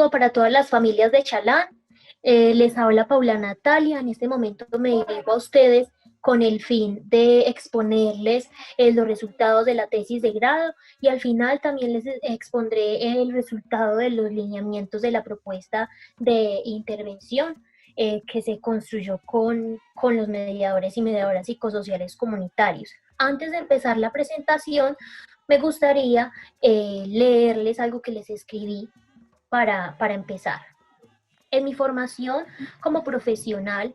saludo para todas las familias de Chalán. Les habla Paula Natalia. En este momento me dirijo a ustedes con el fin de exponerles los resultados de la tesis de grado y al final también les expondré el resultado de los lineamientos de la propuesta de intervención que se construyó con los mediadores y mediadoras psicosociales comunitarios. Antes de empezar la presentación, me gustaría leerles algo que les escribí para empezar. En mi formación como profesional,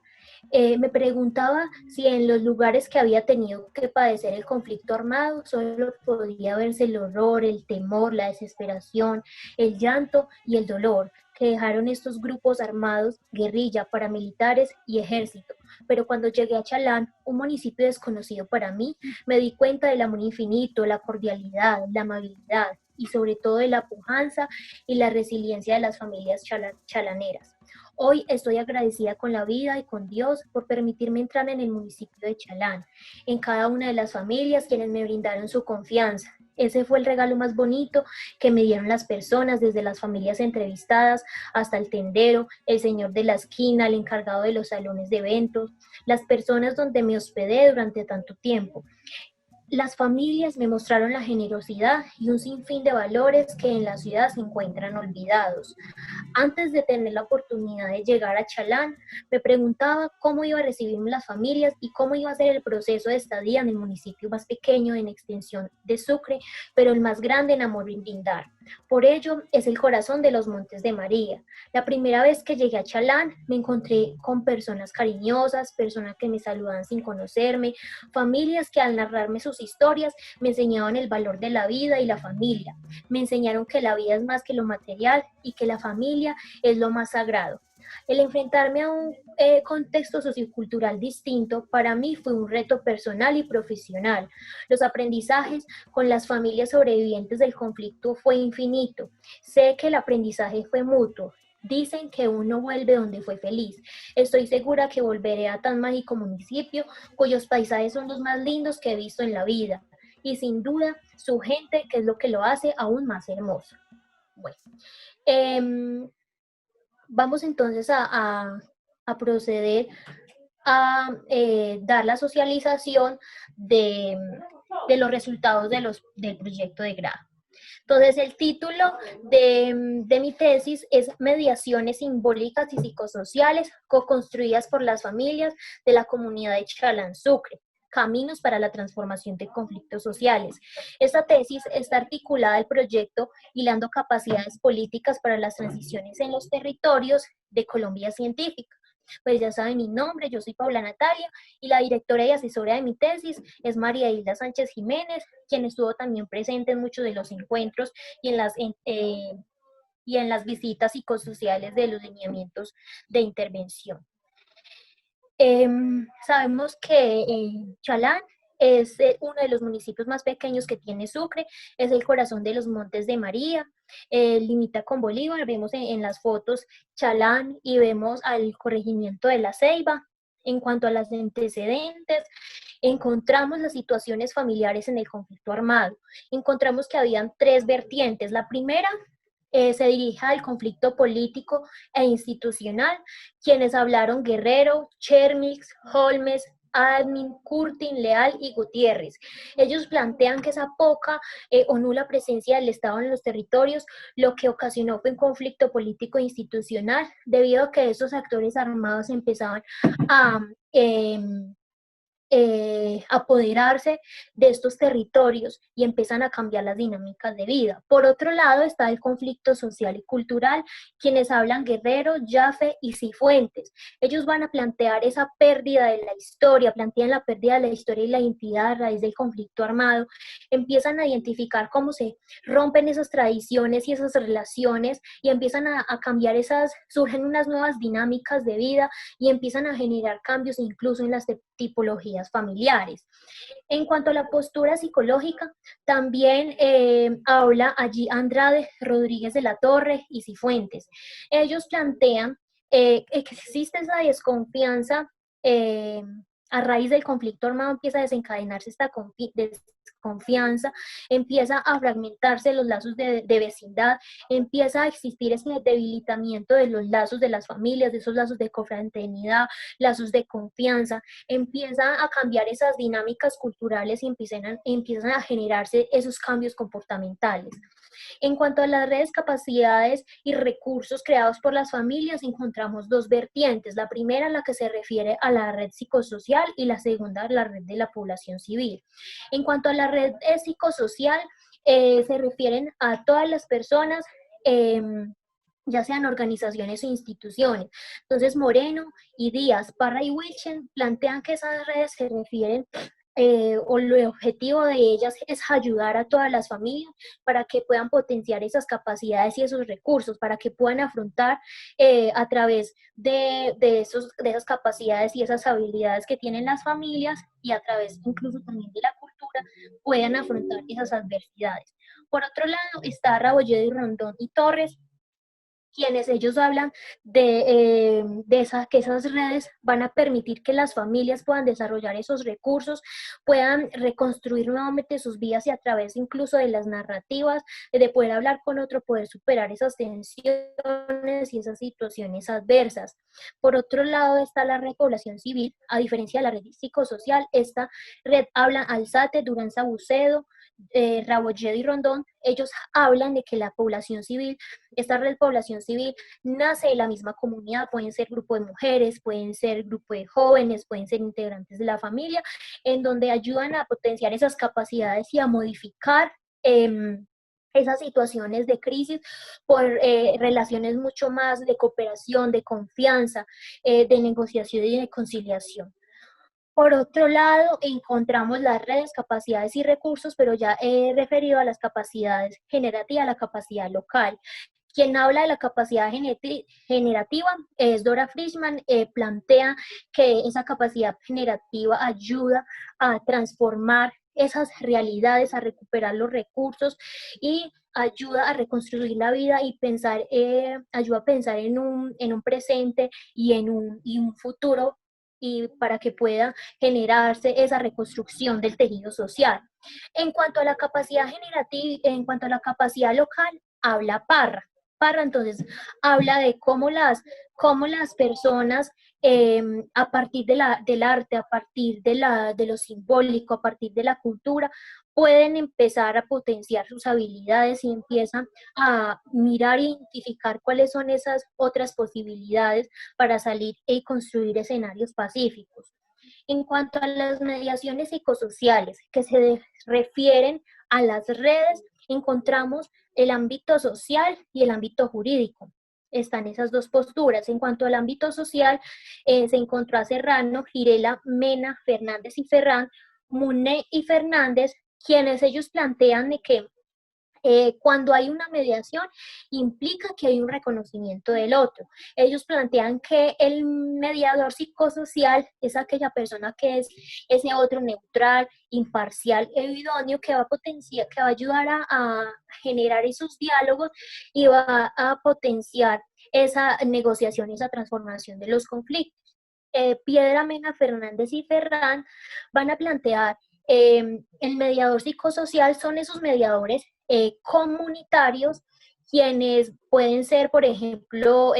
me preguntaba si en los lugares que había tenido que padecer el conflicto armado solo podía verse el horror, el temor, la desesperación, el llanto y el dolor que dejaron estos grupos armados, guerrilla, paramilitares y ejército. Pero cuando llegué a Chalán, un municipio desconocido para mí, me di cuenta del amor infinito, la cordialidad, la amabilidad y sobre todo de la pujanza y la resiliencia de las familias chalaneras. Hoy estoy agradecida con la vida y con Dios por permitirme entrar en el municipio de Chalán, en cada una de las familias quienes me brindaron su confianza. Ese fue el regalo más bonito que me dieron las personas, desde las familias entrevistadas hasta el tendero, el señor de la esquina, el encargado de los salones de eventos, las personas donde me hospedé durante tanto tiempo. Las familias me mostraron la generosidad y un sinfín de valores que en la ciudad se encuentran olvidados. Antes de tener la oportunidad de llegar a Chalán, me preguntaba cómo iba a recibirme las familias y cómo iba a ser el proceso de estadía en el municipio más pequeño en extensión de Sucre, pero el más grande en amor y brindar. Por ello, es el corazón de los Montes de María. La primera vez que llegué a Chalán, me encontré con personas cariñosas, personas que me saludaban sin conocerme, familias que al narrarme sus historias me enseñaban el valor de la vida y la familia. Me enseñaron que la vida es más que lo material y que la familia es lo más sagrado. El enfrentarme a un contexto sociocultural distinto para mí fue un reto personal y profesional. Los aprendizajes con las familias sobrevivientes del conflicto fue infinito. Sé que el aprendizaje fue mutuo. Dicen que uno vuelve donde fue feliz. Estoy segura que volveré a tan mágico municipio cuyos paisajes son los más lindos que he visto en la vida. Y sin duda, su gente, que es lo que lo hace aún más hermoso. Bueno, eh, vamos entonces a proceder a dar la socialización de los resultados del proyecto de grado. Entonces, el título de mi tesis es Mediaciones simbólicas y psicosociales co-construidas por las familias de la comunidad de Chalán Sucre. Caminos para la transformación de conflictos sociales. Esta tesis está articulada al proyecto Hilando capacidades políticas para las transiciones en los territorios de Colombia Científica. Pues ya saben mi nombre, yo soy Paula Natalia y la directora y asesora de mi tesis es María Hilda Sánchez Jiménez, quien estuvo también presente en muchos de los encuentros y y en las visitas psicosociales de los lineamientos de intervención. Sabemos que Chalán es uno de los municipios más pequeños que tiene Sucre, es el corazón de los Montes de María, limita con Bolívar, vemos en las fotos Chalán y vemos al corregimiento de La Ceiba. En cuanto a los antecedentes, encontramos las situaciones familiares en el conflicto armado. Encontramos que habían tres vertientes. La primera se dirige al conflicto político e institucional, quienes hablaron Guerrero, Chermix, Holmes, Admin, Curtin, Leal y Gutiérrez. Ellos plantean que esa poca o nula presencia del Estado en los territorios lo que ocasionó fue un conflicto político e institucional debido a que esos actores armados empezaban a apoderarse de estos territorios y empiezan a cambiar las dinámicas de vida. Por otro lado está el conflicto social y cultural, quienes hablan Guerrero, Jaffe y Cifuentes. Ellos van a plantear esa pérdida de la historia, plantean la pérdida de la historia y la identidad a raíz del conflicto armado, empiezan a identificar cómo se rompen esas tradiciones y esas relaciones y empiezan a cambiar surgen unas nuevas dinámicas de vida y empiezan a generar cambios incluso en las tipologías familiares. En cuanto a la postura psicológica, también habla allí Andrade, Rodríguez de la Torre y Cifuentes. Ellos plantean que existe esa desconfianza a raíz del conflicto armado empieza a desencadenarse esta desconfianza, empieza a fragmentarse los lazos de vecindad, empieza a existir ese debilitamiento de los lazos de las familias, de esos lazos de confraternidad, lazos de confianza, empiezan a cambiar esas dinámicas culturales y empiezan a generarse esos cambios comportamentales. En cuanto a las redes, capacidades y recursos creados por las familias, encontramos dos vertientes. La primera, la que se refiere a la red psicosocial, y la segunda, la red de la población civil. En cuanto a la red psicosocial, se refieren a todas las personas, ya sean organizaciones o instituciones. Entonces, Moreno y Díaz, Parra y Wilchen plantean que esas redes se refieren o el objetivo de ellas es ayudar a todas las familias para que puedan potenciar esas capacidades y esos recursos, para que puedan afrontar a través de esas capacidades y esas habilidades que tienen las familias, y a través incluso también de la cultura, puedan afrontar esas adversidades. Por otro lado está Rabolledo y Rondón y Torres, quienes ellos hablan que esas redes van a permitir que las familias puedan desarrollar esos recursos, puedan reconstruir nuevamente sus vidas, y a través incluso de las narrativas, de poder hablar con otro, poder superar esas tensiones y esas situaciones adversas. Por otro lado está la red población civil. A diferencia de la red psicosocial, esta red habla Alzate, Duranza Bucedo, Rabolledo y Rondón. Ellos hablan de que la población civil, esta red población civil, nace de la misma comunidad. Pueden ser grupo de mujeres, pueden ser grupo de jóvenes, pueden ser integrantes de la familia, en donde ayudan a potenciar esas capacidades y a modificar esas situaciones de crisis por relaciones mucho más de cooperación, de confianza, de negociación y de conciliación. Por otro lado, encontramos las redes, capacidades y recursos, pero ya he referido a las capacidades generativas, a la capacidad local. Quien habla de la capacidad generativa es Dora Frischman. Plantea que esa capacidad generativa ayuda a transformar esas realidades, a recuperar los recursos, y ayuda a reconstruir la vida y ayuda a pensar en un presente y en un futuro, y para que pueda generarse esa reconstrucción del tejido social. En cuanto a la capacidad generativa, en cuanto a la capacidad local, habla Parra. Parra entonces habla de cómo las personas, a partir del arte, a partir de lo simbólico, a partir de la cultura, pueden empezar a potenciar sus habilidades y empiezan a mirar e identificar cuáles son esas otras posibilidades para salir y construir escenarios pacíficos. En cuanto a las mediaciones psicosociales que se refieren a las redes, encontramos el ámbito social y el ámbito jurídico. Están esas dos posturas. En cuanto al ámbito social, se encontró a Serrano, Girela, Mena, Fernández y Ferrán, Muné y Fernández, quienes ellos plantean de que cuando hay una mediación implica que hay un reconocimiento del otro. Ellos plantean que el mediador psicosocial es aquella persona que es ese otro neutral, imparcial e idóneo, que va a potenciar, que va a ayudar a generar esos diálogos y va a potenciar esa negociación, esa transformación de los conflictos. Piedra, Mena, Fernández y Ferrán van a plantear el mediador psicosocial son esos mediadores comunitarios, quienes pueden ser, por ejemplo,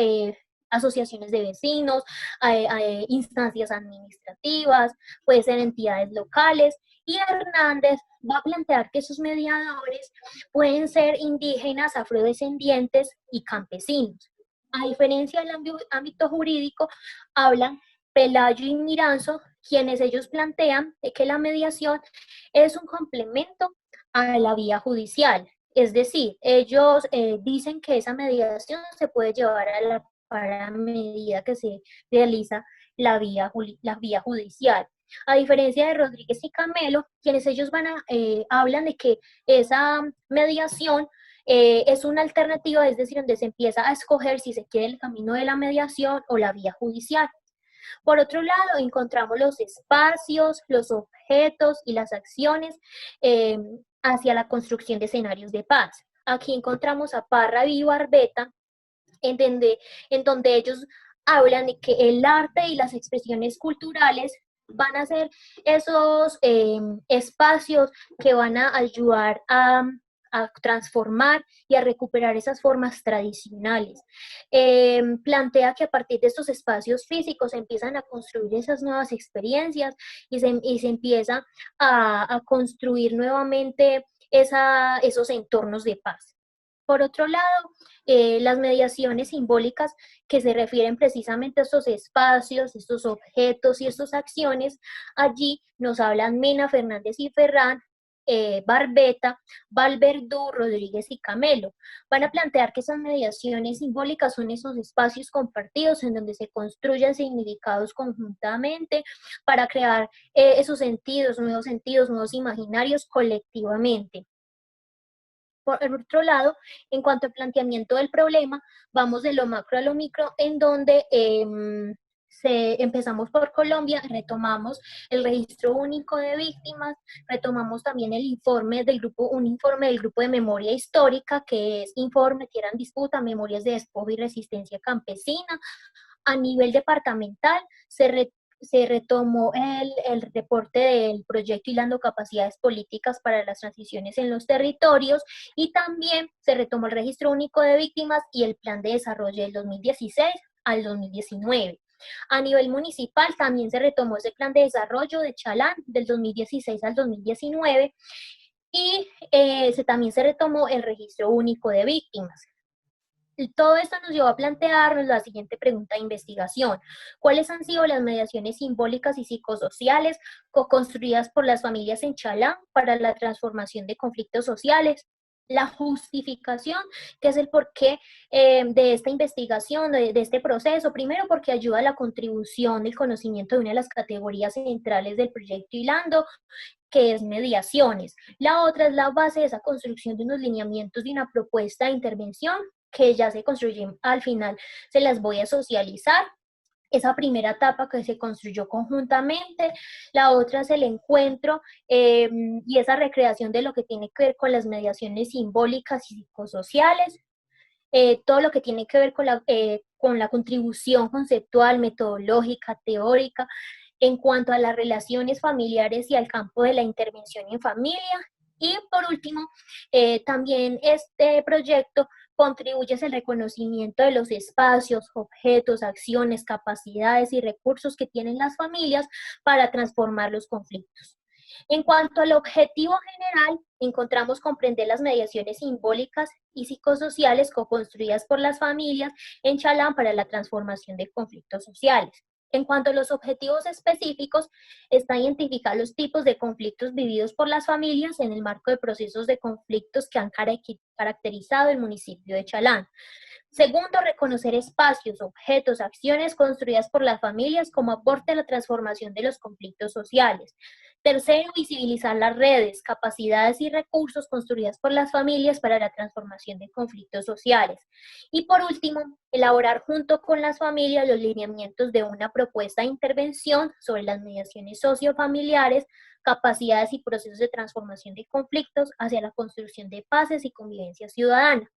asociaciones de vecinos, instancias administrativas, pueden ser entidades locales. Y Hernández va a plantear que esos mediadores pueden ser indígenas, afrodescendientes y campesinos. A diferencia del ámbito jurídico, hablan Pelayo y Miranzo, quienes ellos plantean que la mediación es un complemento a la vía judicial. Es decir, ellos dicen que esa mediación se puede llevar a medida que se realiza la vía judicial. A diferencia de Rodríguez y Camelo, quienes ellos hablan de que esa mediación es una alternativa, es decir, donde se empieza a escoger si se quiere el camino de la mediación o la vía judicial. Por otro lado, encontramos los espacios, los objetos y las acciones hacia la construcción de escenarios de paz. Aquí encontramos a Parra y Barbeta, en donde ellos hablan de que el arte y las expresiones culturales van a ser esos espacios que van a ayudar a transformar y a recuperar esas formas tradicionales. Plantea que a partir de estos espacios físicos se empiezan a construir esas nuevas experiencias y se empieza a construir nuevamente esos entornos de paz. Por otro lado, las mediaciones simbólicas que se refieren precisamente a estos espacios, estos objetos y estas acciones, allí nos hablan Mena, Fernández y Ferrán, Barbeta, Valverdú, Rodríguez y Camelo. Van a plantear que esas mediaciones simbólicas son esos espacios compartidos en donde se construyen significados conjuntamente para crear esos sentidos, nuevos imaginarios colectivamente. Por otro lado, en cuanto al planteamiento del problema, vamos de lo macro a lo micro, en donde empezamos por Colombia, retomamos el registro único de víctimas, retomamos también un informe del grupo de memoria histórica, que es Informe Tierra en Disputa, Memorias de Despojo y Resistencia Campesina. A nivel departamental, se retomó el reporte del proyecto Hilando Capacidades Políticas para las Transiciones en los Territorios y también se retomó el registro único de víctimas y el plan de desarrollo del 2016 al 2019. A nivel municipal también se retomó ese plan de desarrollo de Chalán del 2016 al 2019 y también se retomó el registro único de víctimas. Todo esto nos llevó a plantearnos la siguiente pregunta de investigación. ¿Cuáles han sido las mediaciones simbólicas y psicosociales co-construidas por las familias en Chalán para la transformación de conflictos sociales? La justificación, que es el porqué de esta investigación, de este proceso. Primero, porque ayuda a la contribución del conocimiento de una de las categorías centrales del proyecto Hilando, que es mediaciones. La otra es la base de esa construcción de unos lineamientos de una propuesta de intervención que ya se construyen al final, se las voy a socializar. Esa primera etapa que se construyó conjuntamente, la otra es el encuentro y esa recreación de lo que tiene que ver con las mediaciones simbólicas y psicosociales, todo lo que tiene que ver con la contribución conceptual, metodológica, teórica, en cuanto a las relaciones familiares y al campo de la intervención en familia. Y por último, también este proyecto contribuye al reconocimiento de los espacios, objetos, acciones, capacidades y recursos que tienen las familias para transformar los conflictos. En cuanto al objetivo general, encontramos comprender las mediaciones simbólicas y psicosociales co-construidas por las familias en Chalán para la transformación de conflictos sociales. En cuanto a los objetivos específicos, está identificar los tipos de conflictos vividos por las familias en el marco de procesos de conflictos que han caracterizado el municipio de Chalán. Segundo, reconocer espacios, objetos, acciones construidas por las familias como aporte a la transformación de los conflictos sociales. Tercero, visibilizar las redes, capacidades y recursos construidas por las familias para la transformación de conflictos sociales. Y por último, elaborar junto con las familias los lineamientos de una propuesta de intervención sobre las mediaciones sociofamiliares, capacidades y procesos de transformación de conflictos hacia la construcción de paces y convivencia ciudadana,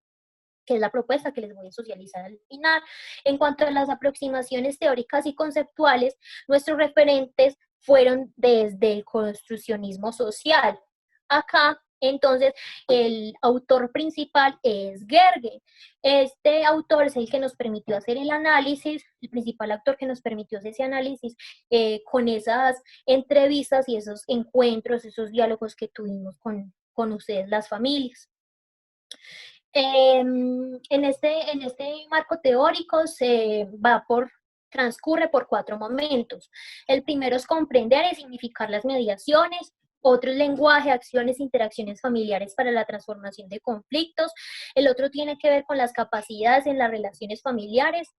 que es la propuesta que les voy a socializar al final. En cuanto a las aproximaciones teóricas y conceptuales, nuestros referentes fueron desde el construccionismo social. Acá, entonces, el autor principal es Gergen. Este autor es el que nos permitió hacer el análisis, el principal actor que nos permitió hacer ese análisis con esas entrevistas y esos encuentros, esos diálogos que tuvimos con ustedes, las familias. En este marco teórico transcurre por 4 momentos. El primero es comprender y significar las mediaciones. Otro es lenguaje, acciones, interacciones familiares para la transformación de conflictos. El otro tiene que ver con las capacidades en las relaciones familiares,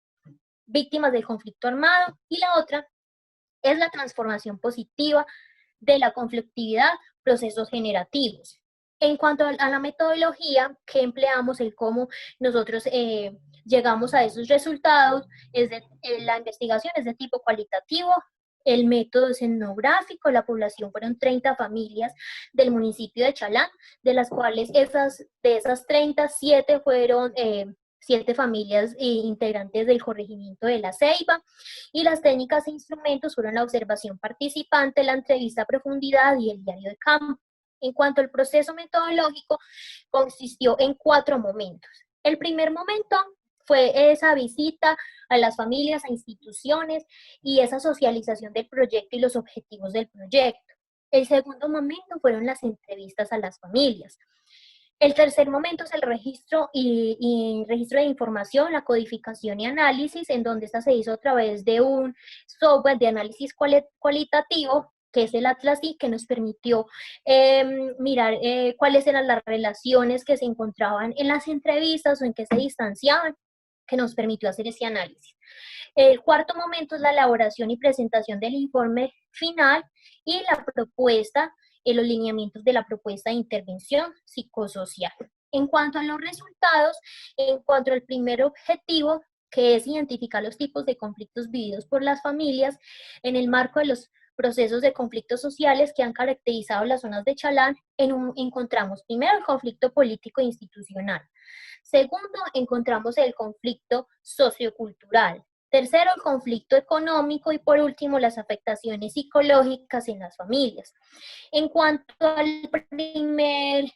víctimas del conflicto armado. Y la otra es la transformación positiva de la conflictividad, procesos generativos. En cuanto a la metodología que empleamos, el cómo nosotros llegamos a esos resultados, la investigación es de tipo cualitativo, el método es etnográfico, la población fueron 30 familias del municipio de Chalán, de las cuales de esas 30, 7 fueron 7 familias integrantes del corregimiento de La Ceiba, y las técnicas e instrumentos fueron la observación participante, la entrevista a profundidad y el diario de campo. En cuanto al proceso metodológico, consistió en 4 momentos. El primer momento fue esa visita a las familias, a instituciones y esa socialización del proyecto y los objetivos del proyecto. El segundo momento fueron las entrevistas a las familias. El tercer momento es el registro y registro de información, la codificación y análisis, en donde esta se hizo a través de un software de análisis cualitativo, que es el Atlas-I, que nos permitió mirar cuáles eran las relaciones que se encontraban en las entrevistas o en qué se distanciaban, que nos permitió hacer ese análisis. El cuarto momento es la elaboración y presentación del informe final y la propuesta, los lineamientos de la propuesta de intervención psicosocial. En cuanto a los resultados, en cuanto al primer objetivo, que es identificar los tipos de conflictos vividos por las familias en el marco de los procesos de conflictos sociales que han caracterizado las zonas de Chalán, encontramos primero el conflicto político e institucional. Segundo, encontramos el conflicto sociocultural. Tercero, el conflicto económico y por último, las afectaciones psicológicas en las familias. En cuanto al primer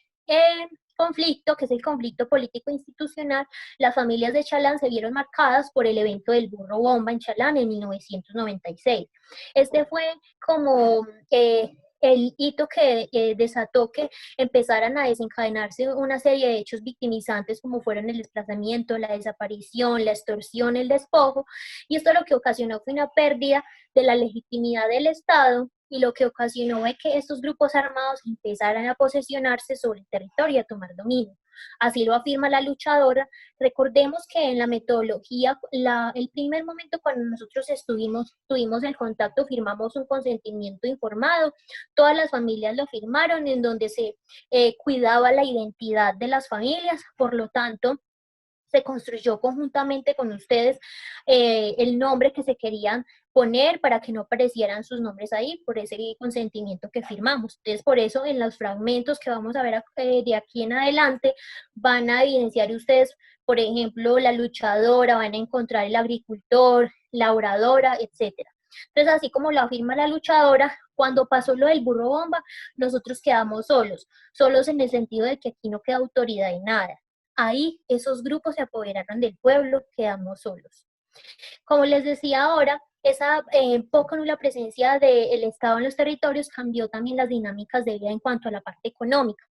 conflicto, que es el conflicto político institucional, las familias de Chalán se vieron marcadas por el evento del burro bomba en Chalán en 1996. Este fue como el hito que desató que empezaran a desencadenarse una serie de hechos victimizantes como fueron el desplazamiento, la desaparición, la extorsión, el despojo, y esto lo que ocasionó fue una pérdida de la legitimidad del Estado y lo que ocasionó fue que estos grupos armados empezaran a posesionarse sobre el territorio y a tomar dominio. Así lo afirma la luchadora. Recordemos que en la metodología, el primer momento cuando nosotros tuvimos el contacto, firmamos un consentimiento informado, todas las familias lo firmaron, en donde se cuidaba la identidad de las familias, por lo tanto, se construyó conjuntamente con ustedes el nombre que se querían poner para que no aparecieran sus nombres ahí, por ese consentimiento que firmamos. Entonces, por eso en los fragmentos que vamos a ver de aquí en adelante, van a evidenciar ustedes, por ejemplo, la luchadora, van a encontrar el agricultor, la oradora, etcétera. Entonces, así como lo afirma la luchadora, cuando pasó lo del burro bomba, nosotros quedamos solos en el sentido de que aquí no queda autoridad y nada. Ahí esos grupos se apoderaron del pueblo, quedamos solos. Como les decía ahora, esa poco nula presencia del Estado en los territorios cambió también las dinámicas de vida en cuanto a la parte económica.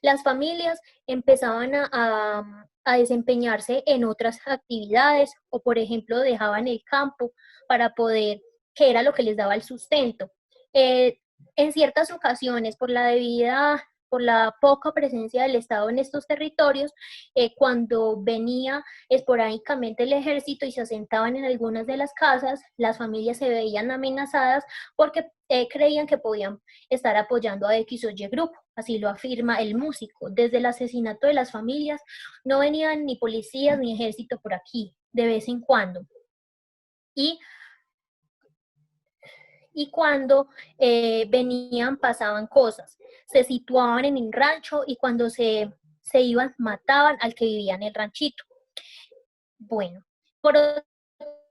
Las familias empezaban a desempeñarse en otras actividades o, por ejemplo, dejaban el campo para poder, que era lo que les daba el sustento. En ciertas ocasiones, por la poca presencia del Estado en estos territorios, cuando venía esporádicamente el ejército y se asentaban en algunas de las casas, las familias se veían amenazadas porque creían que podían estar apoyando a X o Y grupo. Así lo afirma el músico. Desde el asesinato de las familias no venían ni policías ni ejército por aquí, de vez en cuando. Y cuando venían pasaban cosas. Se situaban en el rancho y cuando se iban mataban al que vivía en el ranchito. Bueno, por otro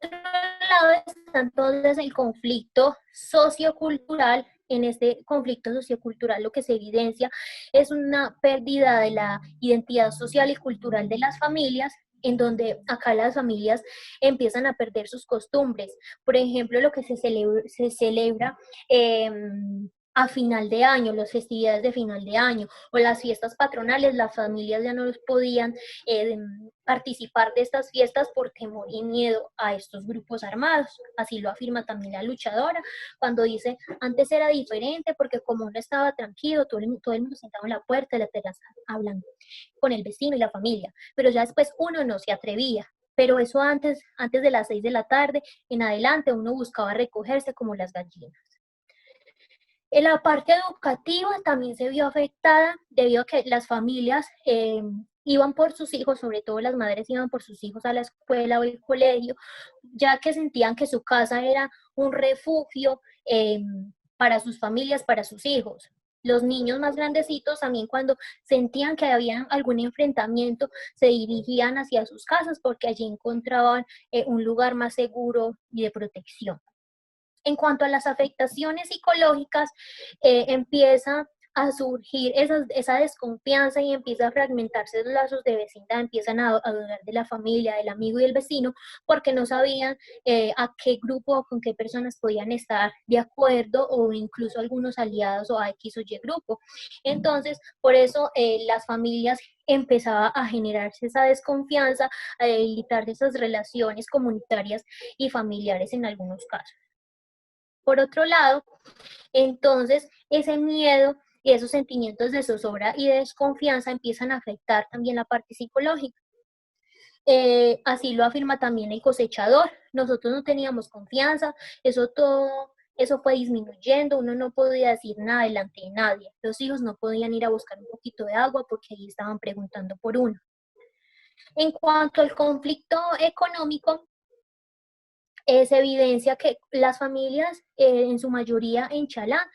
lado está entonces el conflicto sociocultural. En este conflicto sociocultural lo que se evidencia es una pérdida de la identidad social y cultural de las familias, en donde acá las familias empiezan a perder sus costumbres. Por ejemplo, lo que se celebra a final de año, las festividades de final de año o las fiestas patronales, las familias ya no podían participar de estas fiestas por temor y miedo a estos grupos armados. Así lo afirma también la luchadora cuando dice, antes era diferente porque como uno estaba tranquilo, todo el mundo sentado en la puerta de la terraza hablando con el vecino y la familia, pero ya después uno no se atrevía. Pero eso antes de las 6 de la tarde en adelante uno buscaba recogerse como las gallinas. En la parte educativa también se vio afectada debido a que las familias iban por sus hijos, sobre todo las madres iban por sus hijos a la escuela o el colegio, ya que sentían que su casa era un refugio para sus familias, para sus hijos. Los niños más grandecitos también cuando sentían que había algún enfrentamiento se dirigían hacia sus casas porque allí encontraban un lugar más seguro y de protección. En cuanto a las afectaciones psicológicas, empieza a surgir esa desconfianza y empieza a fragmentarse los lazos de vecindad, empiezan a dudar de la familia, del amigo y del vecino, porque no sabían a qué grupo o con qué personas podían estar de acuerdo o incluso algunos aliados o a X o Y grupo. Entonces, por eso las familias empezaba a generarse esa desconfianza, a debilitarse esas relaciones comunitarias y familiares en algunos casos. Por otro lado, entonces ese miedo y esos sentimientos de zozobra y de desconfianza empiezan a afectar también la parte psicológica. Así lo afirma también el cosechador. Nosotros no teníamos confianza, eso fue disminuyendo, uno no podía decir nada delante de nadie. Los hijos no podían ir a buscar un poquito de agua porque ahí estaban preguntando por uno. En cuanto al conflicto económico, se evidencia que las familias, en su mayoría en Chalá,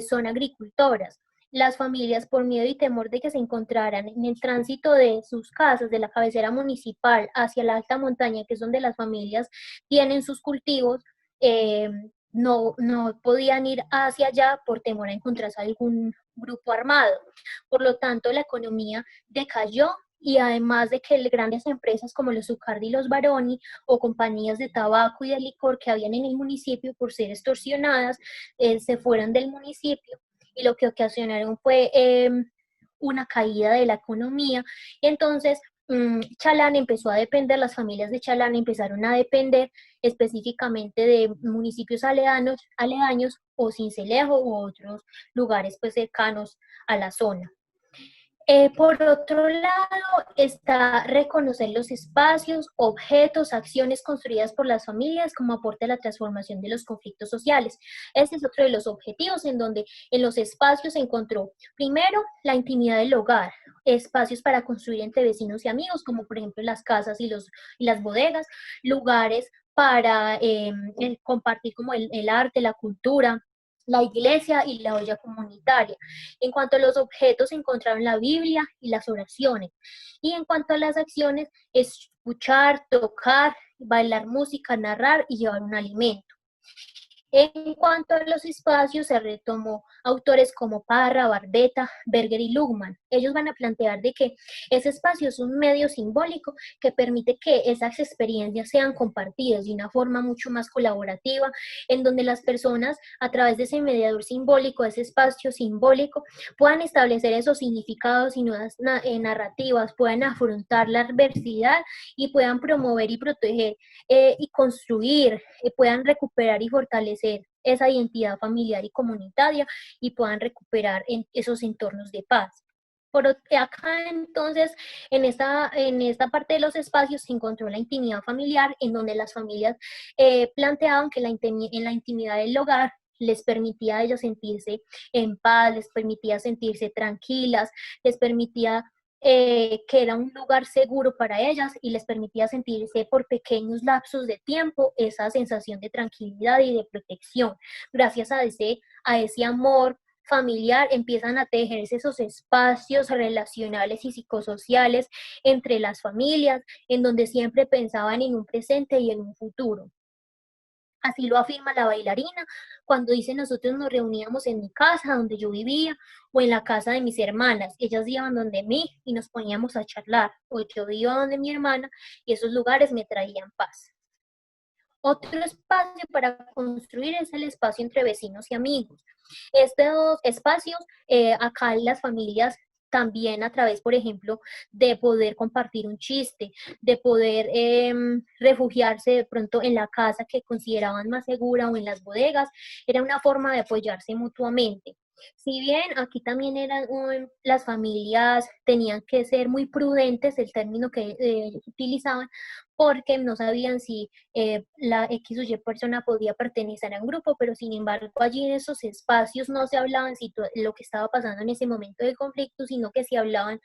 son agricultoras. Las familias, por miedo y temor de que se encontraran en el tránsito de sus casas, de la cabecera municipal hacia la alta montaña, que es donde las familias tienen sus cultivos, eh, no podían ir hacia allá por temor a encontrarse algún grupo armado. Por lo tanto, la economía decayó y además de que grandes empresas como los Zucardi y los Baroni o compañías de tabaco y de licor que habían en el municipio por ser extorsionadas, se fueron del municipio y lo que ocasionaron fue una caída de la economía. Entonces, Chalán empezó a depender, las familias de Chalán empezaron a depender específicamente de municipios aledaños o Sincelejo u otros lugares pues cercanos a la zona. Por otro lado, está reconocer los espacios, objetos, acciones construidas por las familias como aporte a la transformación de los conflictos sociales. Este es otro de los objetivos en donde en los espacios se encontró, primero, la intimidad del hogar, espacios para construir entre vecinos y amigos, como por ejemplo las casas y las bodegas, lugares para compartir como el arte, la cultura, la iglesia y la olla comunitaria. En cuanto a los objetos, se encontraron la Biblia y las oraciones. Y en cuanto a las acciones, escuchar, tocar, bailar música, narrar y llevar un alimento. En cuanto a los espacios, se retomó autores como Parra, Barbeta, Berger y Lugman. Ellos van a plantear de que ese espacio es un medio simbólico que permite que esas experiencias sean compartidas de una forma mucho más colaborativa, en donde las personas, a través de ese mediador simbólico, ese espacio simbólico, puedan establecer esos significados y nuevas narrativas, puedan afrontar la adversidad y puedan promover y proteger y construir, puedan recuperar y fortalecer esa identidad familiar y comunitaria y puedan recuperar esos entornos de paz. Por acá entonces, en esta parte de los espacios se encontró la intimidad familiar, en donde las familias planteaban que en la intimidad del hogar les permitía a ellas sentirse en paz, les permitía sentirse tranquilas, les permitía que era un lugar seguro para ellas y les permitía sentirse por pequeños lapsos de tiempo esa sensación de tranquilidad y de protección. Gracias a ese amor familiar empiezan a tejerse esos espacios relacionales y psicosociales entre las familias, en donde siempre pensaban en un presente y en un futuro. Así lo afirma la bailarina cuando dice nosotros nos reuníamos en mi casa donde yo vivía o en la casa de mis hermanas. Ellas iban donde mí y nos poníamos a charlar o yo iba donde mi hermana y esos lugares me traían paz. Otro espacio para construir es el espacio entre vecinos y amigos. Estos espacios, acá las familias también a través, por ejemplo, de poder compartir un chiste, de poder refugiarse de pronto en la casa que consideraban más segura o en las bodegas, era una forma de apoyarse mutuamente. Si bien aquí también las familias tenían que ser muy prudentes, el término que utilizaban, porque no sabían si la X o Y persona podía pertenecer a un grupo, pero sin embargo allí en esos espacios no se hablaban lo que estaba pasando en ese momento de conflicto, sino que se hablaban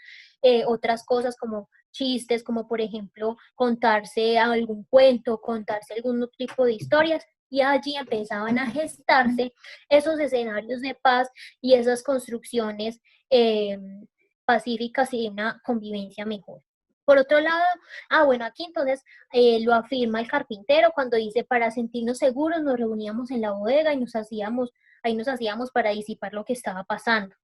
otras cosas como chistes, como por ejemplo contarse algún cuento, contarse algún tipo de historias, y allí empezaban a gestarse esos escenarios de paz y esas construcciones eh, pacíficas y de una convivencia mejor. Por otro lado, bueno, aquí entonces lo afirma el carpintero cuando dice, para sentirnos seguros nos reuníamos en la bodega y ahí nos hacíamos para disipar lo que estaba pasando.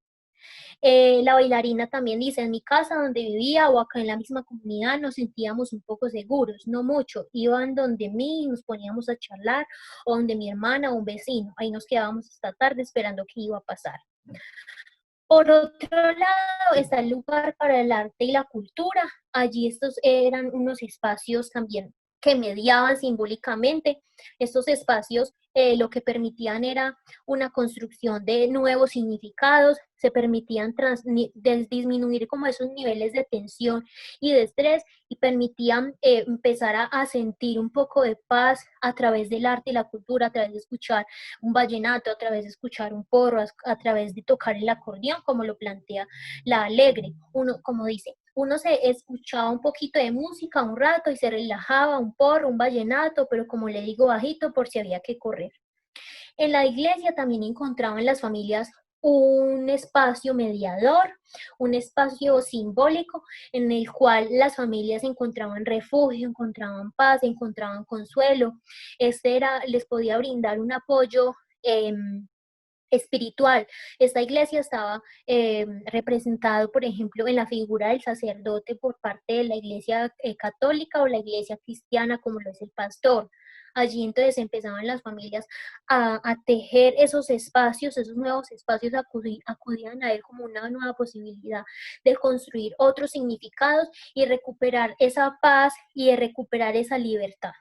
La bailarina también dice, en mi casa donde vivía o acá en la misma comunidad nos sentíamos un poco seguros, no mucho. Iban donde mí y nos poníamos a charlar, o donde mi hermana o un vecino. Ahí nos quedábamos hasta tarde esperando qué iba a pasar. Por otro lado, está el lugar para el arte y la cultura. Allí estos eran unos espacios también que mediaban simbólicamente. Estos espacios lo que permitían era una construcción de nuevos significados, se permitían disminuir como esos niveles de tensión y de estrés y permitían empezar a sentir un poco de paz a través del arte y la cultura, a través de escuchar un vallenato, a través de escuchar un porro, a través de tocar el acordeón, como lo plantea la Alegre. Uno, como dice, uno se escuchaba un poquito de música un rato y se relajaba, un porro, un vallenato, pero como le digo, bajito por si había que correr. En la iglesia también encontraban las familias un espacio mediador, un espacio simbólico en el cual las familias encontraban refugio, encontraban paz, encontraban consuelo. Les podía brindar un apoyo espiritual. Esta iglesia estaba representado, por ejemplo, en la figura del sacerdote por parte de la iglesia católica o la iglesia cristiana, como lo es el pastor. Allí entonces empezaban las familias a tejer esos espacios, esos nuevos espacios acudían a él como una nueva posibilidad de construir otros significados y recuperar esa paz y de recuperar esa libertad.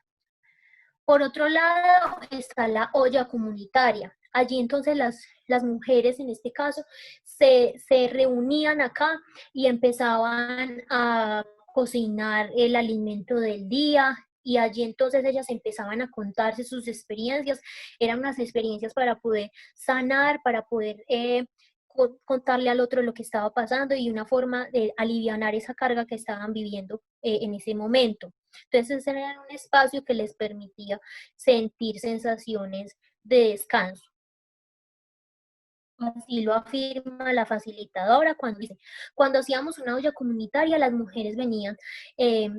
Por otro lado está la olla comunitaria. Allí entonces las mujeres en este caso se reunían acá y empezaban a cocinar el alimento del día y allí entonces ellas empezaban a contarse sus experiencias. Eran unas experiencias para poder sanar, para poder contarle al otro lo que estaba pasando y una forma de alivianar esa carga que estaban viviendo en ese momento. Entonces ese era un espacio que les permitía sentir sensaciones de descanso. Así lo afirma la facilitadora cuando dice, cuando hacíamos una olla comunitaria, las mujeres eh,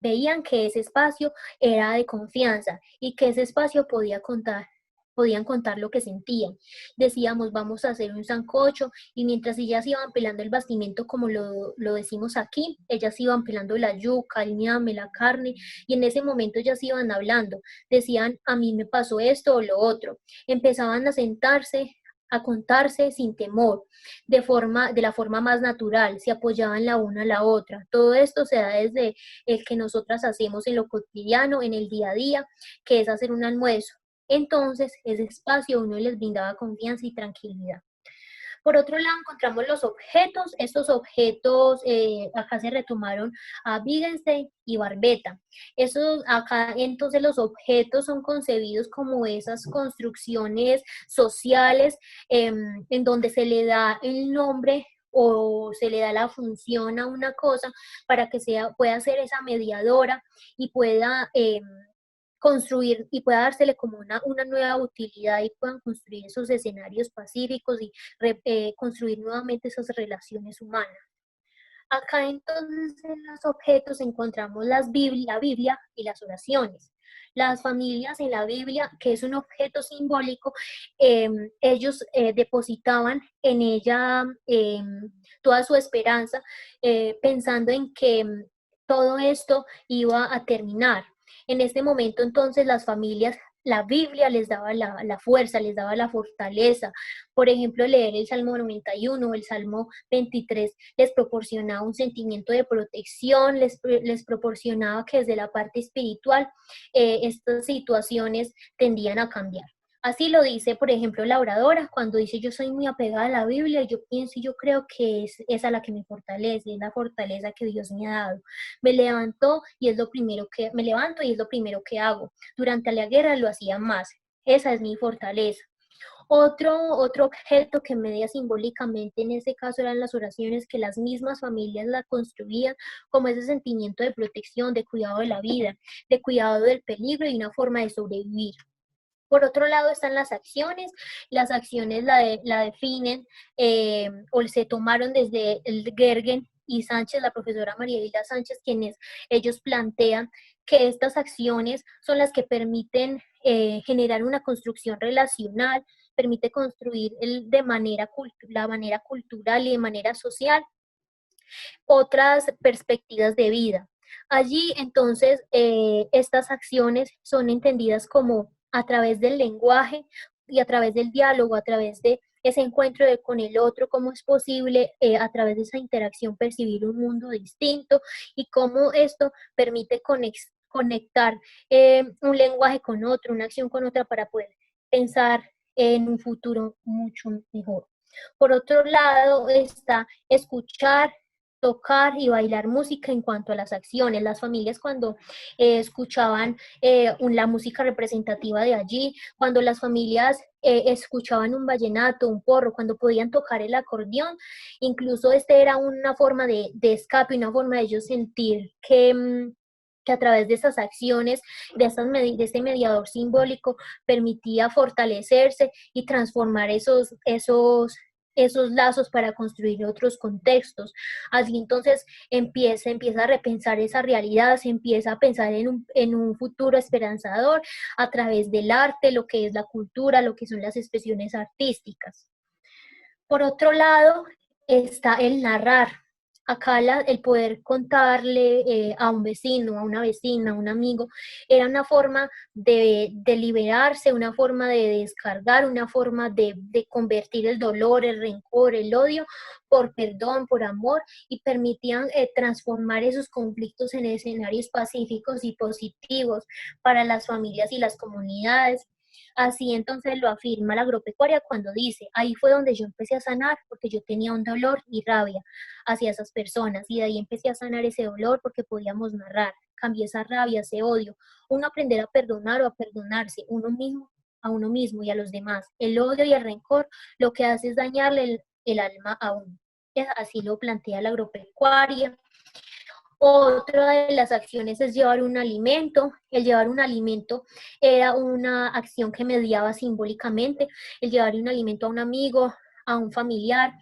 veían que ese espacio era de confianza y que ese espacio podían contar lo que sentían. Decíamos, vamos a hacer un sancocho y mientras ellas iban pelando el bastimento, como lo decimos aquí, ellas iban pelando la yuca, el ñame, la carne y en ese momento ellas iban hablando, decían, a mí me pasó esto o lo otro. Empezaban a sentarse a contarse sin temor, de la forma más natural, se apoyaban la una a la otra. Todo esto se da desde el que nosotras hacemos en lo cotidiano, en el día a día, que es hacer un almuerzo. Entonces, ese espacio uno les brindaba confianza y tranquilidad. Por otro lado, encontramos los objetos. Estos objetos acá se retomaron a Wittgenstein y Barbeta. Acá entonces los objetos son concebidos como esas construcciones sociales en donde se le da el nombre o se le da la función a una cosa para que pueda ser esa mediadora y pueda construir y pueda dársele como una nueva utilidad y puedan construir esos escenarios pacíficos y construir nuevamente esas relaciones humanas. Acá entonces en los objetos encontramos la Biblia y las oraciones. Las familias en la Biblia, que es un objeto simbólico, ellos depositaban en ella toda su esperanza, pensando en que todo esto iba a terminar. En este momento entonces las familias, la Biblia les daba la fuerza, les daba la fortaleza. Por ejemplo, leer el Salmo 91 o el Salmo 23 les proporcionaba un sentimiento de protección, les proporcionaba que desde la parte espiritual estas situaciones tendían a cambiar. Así lo dice, por ejemplo, la oradora, cuando dice yo soy muy apegada a la Biblia, yo pienso y yo creo que es esa la que me fortalece, es la fortaleza que Dios me ha dado. Me levanto y es lo primero que hago. Durante la guerra lo hacía más. Esa es mi fortaleza. Otro objeto que medía simbólicamente en ese caso eran las oraciones que las mismas familias la construían como ese sentimiento de protección, de cuidado de la vida, de cuidado del peligro y una forma de sobrevivir. Por otro lado están las acciones la definen o se tomaron desde el Gergen y Sánchez, la profesora María Hilda Sánchez, quienes ellos plantean que estas acciones son las que permiten generar una construcción relacional, permite construir la manera cultural y de manera social otras perspectivas de vida. Allí entonces estas acciones son entendidas como a través del lenguaje y a través del diálogo, a través de ese encuentro con el otro, cómo es posible a través de esa interacción percibir un mundo distinto y cómo esto permite conectar un lenguaje con otro, una acción con otra para poder pensar en un futuro mucho mejor. Por otro lado está escuchar, tocar y bailar música en cuanto a las acciones. Las familias cuando escuchaban la música representativa de allí, cuando las familias escuchaban un vallenato, un porro, cuando podían tocar el acordeón, incluso este era una forma de escape, una forma de ellos sentir que a través de esas acciones, de este mediador simbólico, permitía fortalecerse y transformar esos lazos para construir otros contextos. Así entonces empieza a repensar esa realidad, se empieza a pensar en un futuro esperanzador a través del arte, lo que es la cultura, lo que son las expresiones artísticas. Por otro lado, está el narrar. Acá el poder contarle a un vecino, a una vecina, a un amigo, era una forma de liberarse, una forma de descargar, una forma de convertir el dolor, el rencor, el odio por perdón, por amor, y permitían transformar esos conflictos en escenarios pacíficos y positivos para las familias y las comunidades. Así entonces lo afirma la agropecuaria cuando dice, ahí fue donde yo empecé a sanar porque yo tenía un dolor y rabia hacia esas personas y de ahí empecé a sanar ese dolor porque podíamos narrar, cambié esa rabia, ese odio, uno aprender a perdonar o a perdonarse uno mismo a uno mismo y a los demás. El odio y el rencor lo que hace es dañarle el alma a uno. Así lo plantea la agropecuaria. Otra de las acciones es llevar un alimento. El llevar un alimento era una acción que mediaba simbólicamente. El llevar un alimento a un amigo, a un familiar.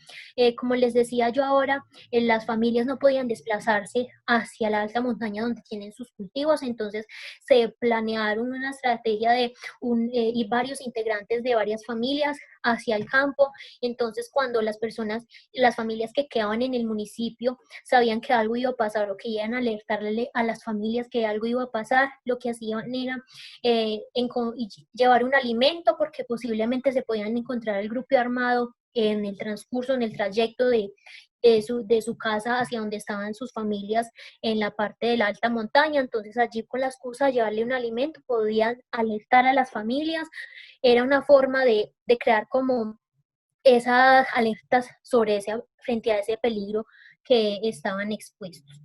Como les decía yo ahora, las familias no podían desplazarse hacia la alta montaña donde tienen sus cultivos, entonces se planearon una estrategia de y varios integrantes de varias familias hacia el campo. Entonces, cuando las familias que quedaban en el municipio sabían que algo iba a pasar o que iban a alertarle a las familias que algo iba a pasar, lo que hacían era llevar un alimento porque posiblemente se podían encontrar el grupo armado en el transcurso, en el trayecto de su casa hacia donde estaban sus familias en la parte de la alta montaña. Entonces allí con la excusa de llevarle un alimento podían alertar a las familias. Era una forma de crear como esas alertas frente a ese peligro que estaban expuestos.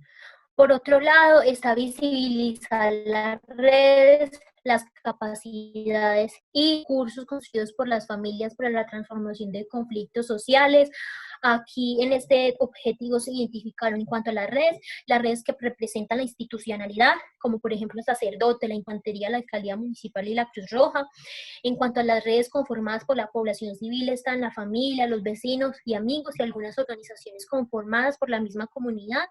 Por otro lado, está visibilizar las redes, las capacidades y cursos construidos por las familias para la transformación de conflictos sociales. Aquí en este objetivo se identificaron en cuanto a las redes que representan la institucionalidad, como por ejemplo el sacerdote, la infantería, la alcaldía municipal y la Cruz Roja. En cuanto a las redes conformadas por la población civil, están la familia, los vecinos y amigos y algunas organizaciones conformadas por la misma comunidad,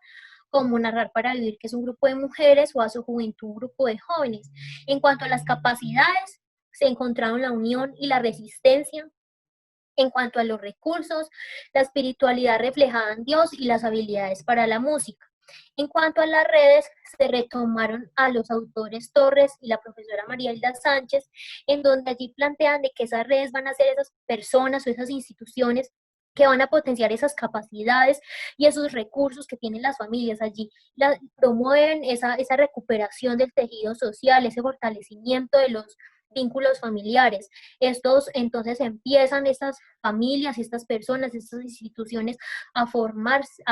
como Narrar para Vivir, que es un grupo de mujeres, o Aso Juventud, un grupo de jóvenes. En cuanto a las capacidades, se encontraron la unión y la resistencia. En cuanto a los recursos, la espiritualidad reflejada en Dios y las habilidades para la música. En cuanto a las redes, se retomaron a los autores Torres y la profesora María Hilda Sánchez, en donde allí plantean de que esas redes van a ser esas personas o esas instituciones que van a potenciar esas capacidades y esos recursos que tienen las familias. Allí promueven esa recuperación del tejido social, ese fortalecimiento de los vínculos familiares. Estos entonces empiezan estas familias, estas personas, estas instituciones a forjarse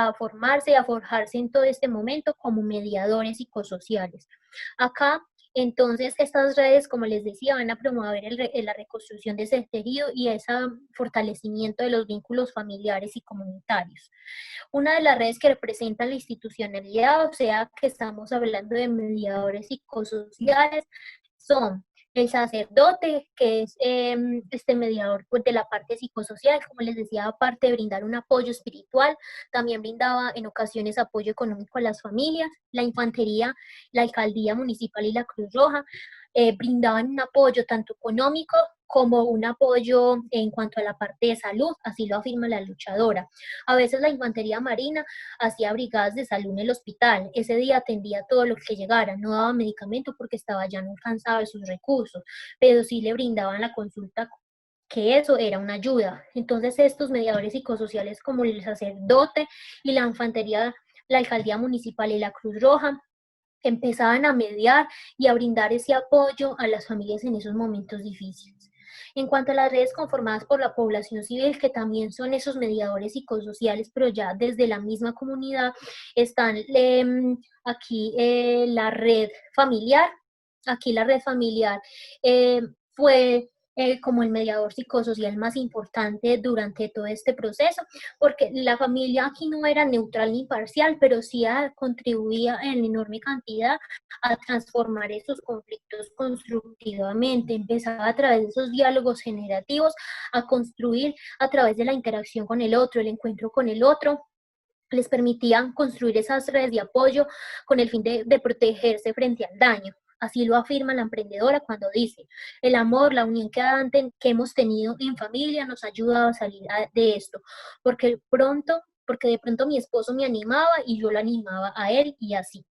en todo este momento como mediadores psicosociales. Acá entonces, estas redes, como les decía, van a promover la reconstrucción de ese tejido y ese fortalecimiento de los vínculos familiares y comunitarios. Una de las redes que representan la institucionalidad, o sea, que estamos hablando de mediadores psicosociales, son El sacerdote, que es este mediador pues, de la parte psicosocial, como les decía, aparte de brindar un apoyo espiritual, también brindaba en ocasiones apoyo económico a las familias. La infantería, la alcaldía municipal y la Cruz Roja brindaban un apoyo tanto económico como un apoyo en cuanto a la parte de salud, así lo afirma la luchadora. A veces la infantería marina hacía brigadas de salud en el hospital. Ese día atendía todo lo que llegara, no daba medicamento porque estaba ya no alcanzaba de sus recursos, pero sí le brindaban la consulta, que eso era una ayuda. Entonces estos mediadores psicosociales como el sacerdote y la infantería, la alcaldía municipal y la Cruz Roja empezaban a mediar y a brindar ese apoyo a las familias en esos momentos difíciles. En cuanto a las redes conformadas por la población civil, que también son esos mediadores psicosociales, pero ya desde la misma comunidad, están aquí la red familiar. Aquí la red familiar fue como el mediador psicosocial más importante durante todo este proceso, porque la familia aquí no era neutral ni parcial, pero sí contribuía en enorme cantidad a transformar esos conflictos constructivamente. Empezaba a través de esos diálogos generativos a construir a través de la interacción con el otro, el encuentro con el otro, les permitían construir esas redes de apoyo con el fin de protegerse frente al daño. Así lo afirma la emprendedora cuando dice, el amor, la unión que hemos tenido en familia nos ha ayudado a salir de esto, porque de pronto mi esposo me animaba y yo lo animaba a él y así.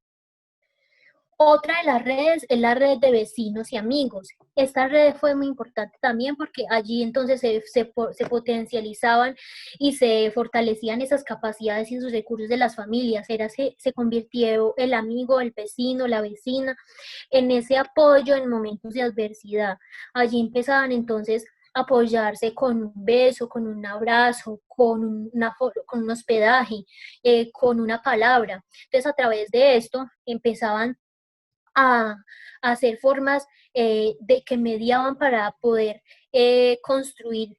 Otra de las redes es la red de vecinos y amigos. Esta red fue muy importante también porque allí entonces se potencializaban y se fortalecían esas capacidades y esos recursos de las familias. Se convirtió el amigo, el vecino, la vecina en ese apoyo en momentos de adversidad. Allí empezaban entonces a apoyarse con un beso, con un abrazo, con un hospedaje, con una palabra. Entonces a través de esto empezaban a, a hacer formas de que mediaban para poder construir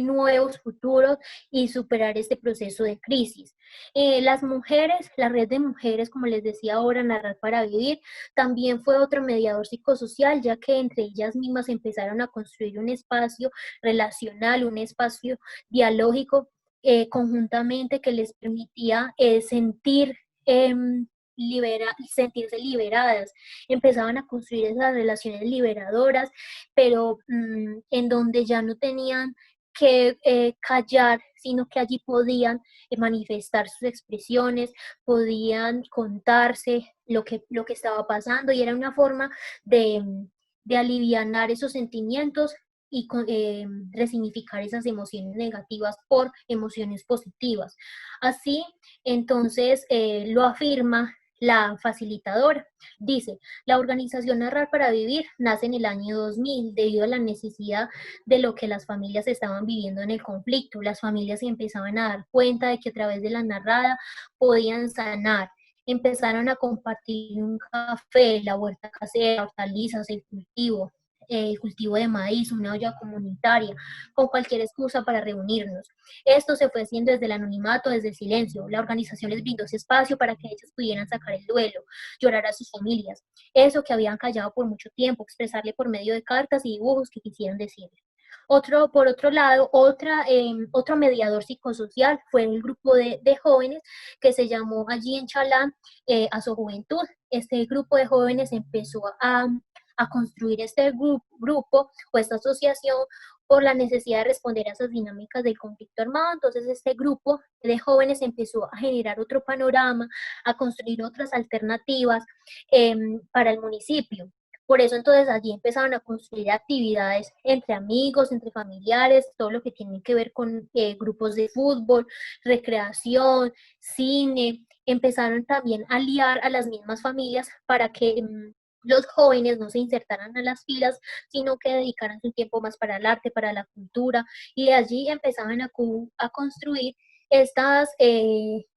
nuevos futuros y superar este proceso de crisis. Las mujeres, la red de mujeres, como les decía ahora, Narrar para Vivir, también fue otro mediador psicosocial, ya que entre ellas mismas empezaron a construir un espacio relacional, un espacio dialógico conjuntamente que les permitía sentirse liberadas, empezaban a construir esas relaciones liberadoras, pero en donde ya no tenían que callar, sino que allí podían manifestar sus expresiones, podían contarse lo que estaba pasando y era una forma de alivianar esos sentimientos y resignificar esas emociones negativas por emociones positivas. Así, entonces, lo afirma la facilitadora. Dice, la organización Narrar para Vivir nace en el año 2000 debido a la necesidad de lo que las familias estaban viviendo en el conflicto. Las familias se empezaban a dar cuenta de que a través de la narrada podían sanar. Empezaron a compartir un café, la huerta casera, hortalizas, el cultivo de maíz, una olla comunitaria, con cualquier excusa para reunirnos. Esto se fue haciendo desde el anonimato, desde el silencio. La organización les brindó ese espacio para que ellas pudieran sacar el duelo, llorar a sus familias, eso que habían callado por mucho tiempo, expresarle por medio de cartas y dibujos que quisieran decirle. Por otro lado, otro mediador psicosocial fue el grupo de jóvenes que se llamó allí en Chalán a su juventud. Este grupo de jóvenes empezó a construir este grupo o esta asociación por la necesidad de responder a esas dinámicas del conflicto armado. Entonces este grupo de jóvenes empezó a generar otro panorama, a construir otras alternativas para el municipio. Por eso entonces allí empezaron a construir actividades entre amigos, entre familiares, todo lo que tiene que ver con grupos de fútbol, recreación, cine. Empezaron también a aliar a las mismas familias para que los jóvenes no se insertaran a las filas, sino que dedicaran su tiempo más para el arte, para la cultura, y de allí empezaban a construir estas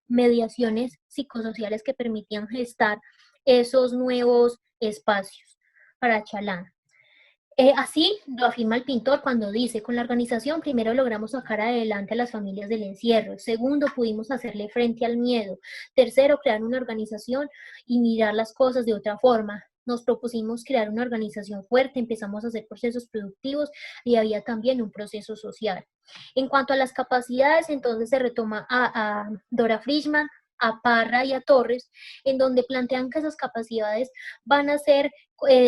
mediaciones psicosociales que permitían gestar esos nuevos espacios para Chalán. Así lo afirma el pintor cuando dice, con la organización primero logramos sacar adelante a las familias del encierro, segundo pudimos hacerle frente al miedo, tercero crear una organización y mirar las cosas de otra forma, nos propusimos crear una organización fuerte, empezamos a hacer procesos productivos y había también un proceso social. En cuanto a las capacidades, entonces se retoma a Dora Frischman, a Parra y a Torres, en donde plantean que esas capacidades van a ser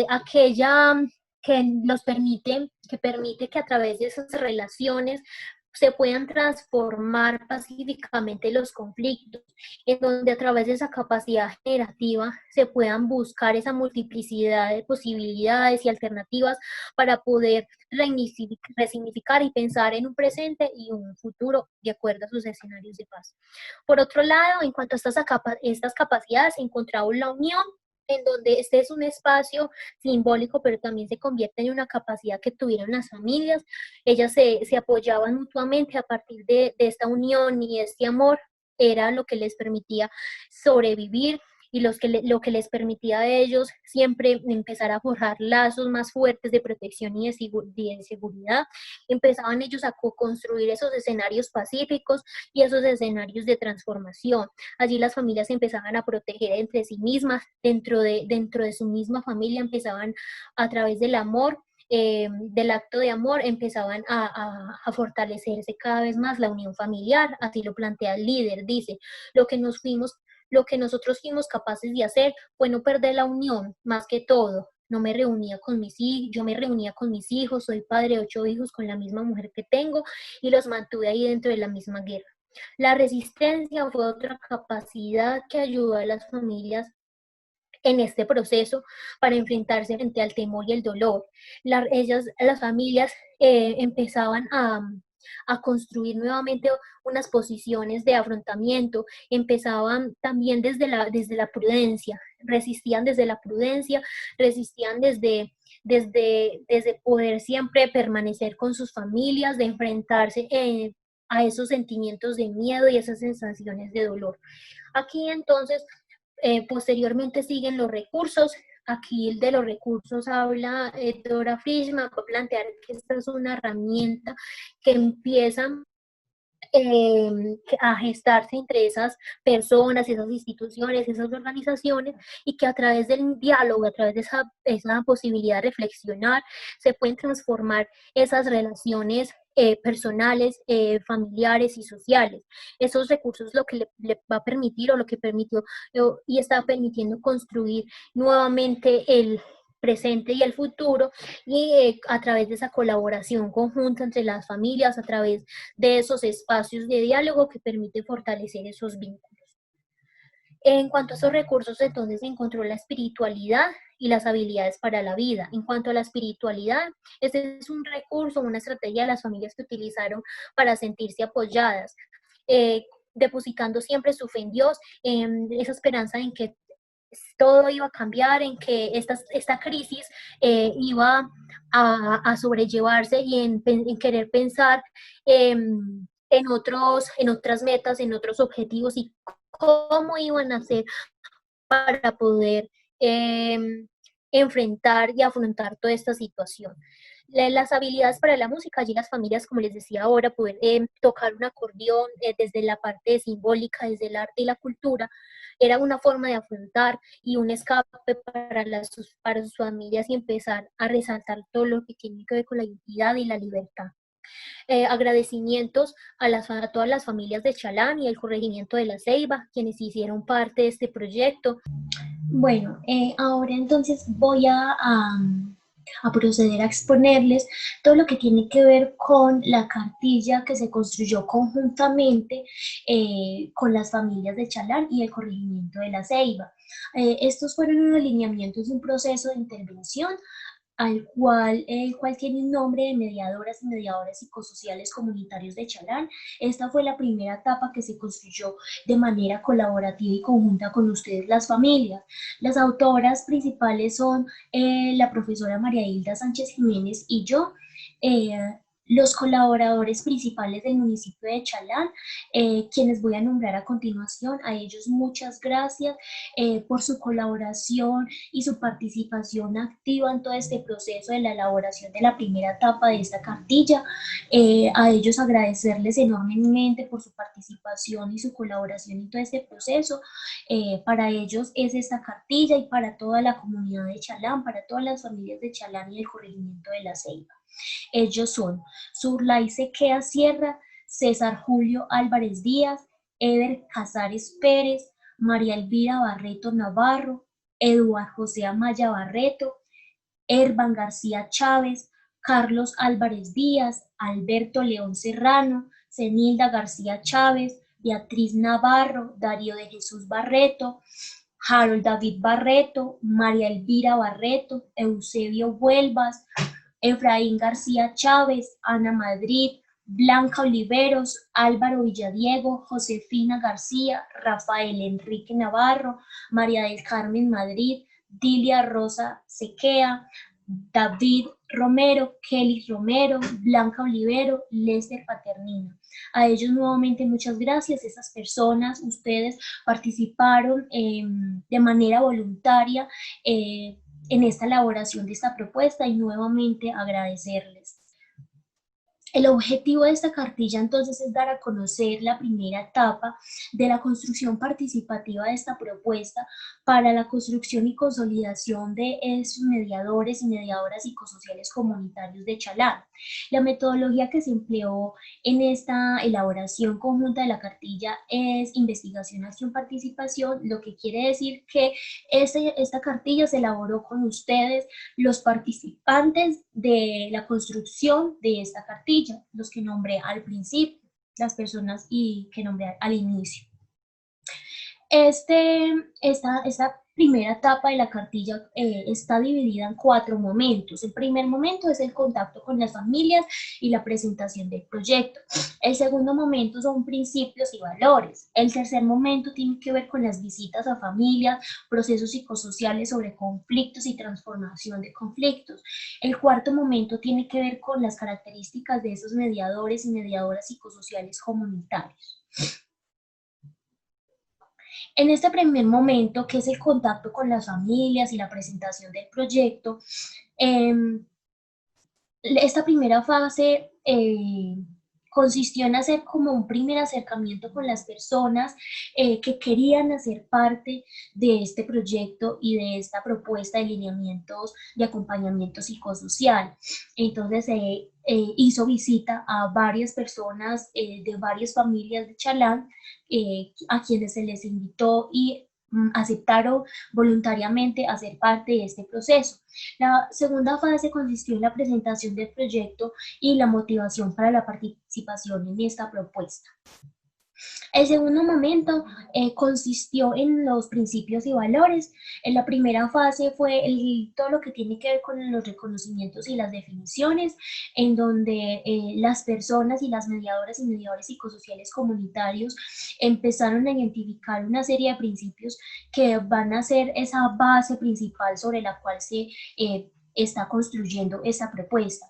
aquella que nos permite, que a través de esas relaciones se puedan transformar pacíficamente los conflictos, en donde a través de esa capacidad generativa se puedan buscar esa multiplicidad de posibilidades y alternativas para poder resignificar y pensar en un presente y un futuro de acuerdo a sus escenarios de paz. Por otro lado, en cuanto a estas capacidades, encontramos la unión, en donde este es un espacio simbólico, pero también se convierte en una capacidad que tuvieron las familias. Ellas se apoyaban mutuamente a partir de esta unión y este amor era lo que les permitía sobrevivir y lo que les permitía a ellos siempre empezar a forjar lazos más fuertes de protección y de seguridad. Empezaban ellos a construir esos escenarios pacíficos y esos escenarios de transformación. Allí las familias empezaban a proteger entre sí mismas, dentro de su misma familia empezaban a través del amor, del acto de amor, empezaban a fortalecerse cada vez más la unión familiar, así lo plantea el líder, dice, lo que nosotros fuimos capaces de hacer fue no perder la unión, más que todo. No me reunía con mis hijos, yo me reunía con mis hijos, soy padre de 8 hijos con la misma mujer que tengo y los mantuve ahí dentro de la misma guerra. La resistencia fue otra capacidad que ayudó a las familias en este proceso para enfrentarse frente al temor y el dolor. Las familias empezaban a construir nuevamente unas posiciones de afrontamiento, empezaban también desde la prudencia, resistían desde la prudencia, resistían desde poder siempre permanecer con sus familias, de enfrentarse a esos sentimientos de miedo y esas sensaciones de dolor. Aquí entonces posteriormente siguen los recursos. Aquí de los recursos habla Dora Frischman, va a plantear que esta es una herramienta que empieza a gestarse entre esas personas, esas instituciones, esas organizaciones, y que a través del diálogo, a través de esa posibilidad de reflexionar, se pueden transformar esas relaciones personales, familiares y sociales. Esos recursos lo que le va a permitir o lo que permitió y está permitiendo construir nuevamente el presente y el futuro y a través de esa colaboración conjunta entre las familias, a través de esos espacios de diálogo que permite fortalecer esos vínculos. En cuanto a esos recursos, entonces se encontró la espiritualidad y las habilidades para la vida. En cuanto a la espiritualidad, este es un recurso, una estrategia de las familias que utilizaron para sentirse apoyadas, depositando siempre su fe en Dios, esa esperanza en que todo iba a cambiar, en que esta crisis iba a sobrellevarse y en querer pensar en otras metas, en otros objetivos y cómo iban a hacer para poder enfrentar y afrontar toda esta situación. Las habilidades para la música, allí las familias, como les decía ahora, poder tocar un acordeón desde la parte simbólica, desde el arte y la cultura, era una forma de afrontar y un escape para sus familias y empezar a resaltar todo lo que tiene que ver con la identidad y la libertad. Agradecimientos a todas las familias de Chalán y el corregimiento de La Ceiba, quienes hicieron parte de este proyecto. Bueno, ahora entonces voy a proceder a exponerles todo lo que tiene que ver con la cartilla que se construyó conjuntamente con las familias de Chalán y el corregimiento de La Ceiba. Estos fueron unos lineamientos de un proceso de intervención el cual tiene un nombre de mediadoras y mediadores psicosociales comunitarios de Chalán. Esta fue la primera etapa que se construyó de manera colaborativa y conjunta con ustedes, las familias. Las autoras principales son la profesora María Hilda Sánchez Jiménez y yo. los colaboradores principales del municipio de Chalán, quienes voy a nombrar a continuación. A ellos muchas gracias por su colaboración y su participación activa en todo este proceso de la elaboración de la primera etapa de esta cartilla. A ellos agradecerles enormemente por su participación y su colaboración en todo este proceso. Para ellos es esta cartilla y para toda la comunidad de Chalán, para todas las familias de Chalán y el corregimiento de La Ceiba. Ellos son Surlay Sequea Sierra, César Julio Álvarez Díaz, Eder Casares Pérez, María Elvira Barreto Navarro, Eduardo José Amaya Barreto, Ervan García Chávez, Carlos Álvarez Díaz, Alberto León Serrano, Zenilda García Chávez, Beatriz Navarro, Darío de Jesús Barreto, Harold David Barreto, María Elvira Barreto, Eusebio Huelvas, Efraín García Chávez, Ana Madrid, Blanca Oliveros, Álvaro Villadiego, Josefina García, Rafael Enrique Navarro, María del Carmen Madrid, Dilia Rosa Sequea, David Romero, Kelly Romero, Blanca Olivero, Lester Paternina. A ellos nuevamente muchas gracias. Esas personas, ustedes participaron de manera voluntaria en esta elaboración de esta propuesta y nuevamente agradecerles. El objetivo de esta cartilla entonces es dar a conocer la primera etapa de la construcción participativa de esta propuesta para la construcción y consolidación de esos mediadores y mediadoras psicosociales comunitarios de Chalán. La metodología que se empleó en esta elaboración conjunta de la cartilla es investigación, acción, participación, lo que quiere decir que esta cartilla se elaboró con ustedes, los participantes de la construcción de esta cartilla, los que nombré al principio, las personas que nombré al inicio. Esta primera etapa de la cartilla está dividida en 4 momentos. El primer momento es el contacto con las familias y la presentación del proyecto. El segundo momento son principios y valores. El tercer momento tiene que ver con las visitas a familias, procesos psicosociales sobre conflictos y transformación de conflictos. El cuarto momento tiene que ver con las características de esos mediadores y mediadoras psicosociales comunitarios. En este primer momento, que es el contacto con las familias y la presentación del proyecto, esta primera fase consistió en hacer como un primer acercamiento con las personas que querían hacer parte de este proyecto y de esta propuesta de lineamientos de acompañamiento psicosocial. Entonces hizo visita a varias personas de varias familias de Chalán a quienes se les invitó y aceptaron voluntariamente hacer parte de este proceso. La segunda fase consistió en la presentación del proyecto y la motivación para la participación en esta propuesta. El segundo momento consistió en los principios y valores. En la primera fase fue todo lo que tiene que ver con los reconocimientos y las definiciones, en donde las personas y las mediadoras y mediadores psicosociales comunitarios empezaron a identificar una serie de principios que van a ser esa base principal sobre la cual se está construyendo esta propuesta.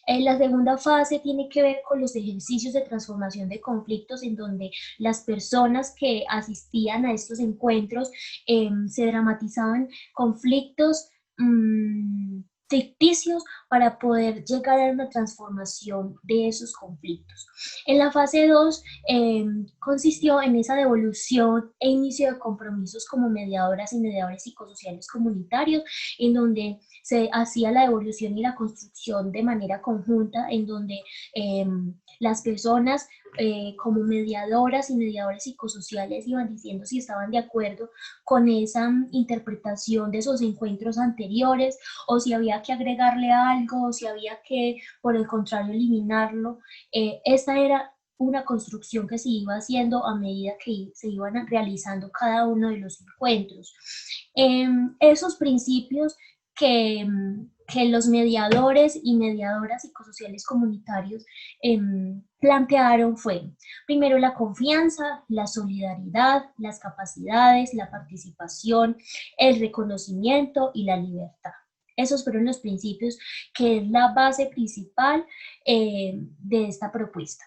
La segunda fase tiene que ver con los ejercicios de transformación de conflictos, en donde las personas que asistían a estos encuentros se dramatizaban conflictos ficticios para poder llegar a una transformación de esos conflictos. En la fase 2 consistió en esa devolución e inicio de compromisos como mediadoras y mediadores psicosociales comunitarios, en donde se hacía la devolución y la construcción de manera conjunta, en donde las personas como mediadoras y mediadores psicosociales iban diciendo si estaban de acuerdo con esa interpretación de esos encuentros anteriores, o si había que agregarle algo, o si había que, por el contrario, eliminarlo. Esta era una construcción que se iba haciendo a medida que se iban realizando cada uno de los encuentros. Esos principios que los mediadores y mediadoras psicosociales comunitarios plantearon fue, primero, la confianza, la solidaridad, las capacidades, la participación, el reconocimiento y la libertad. Esos fueron los principios que es la base principal de esta propuesta.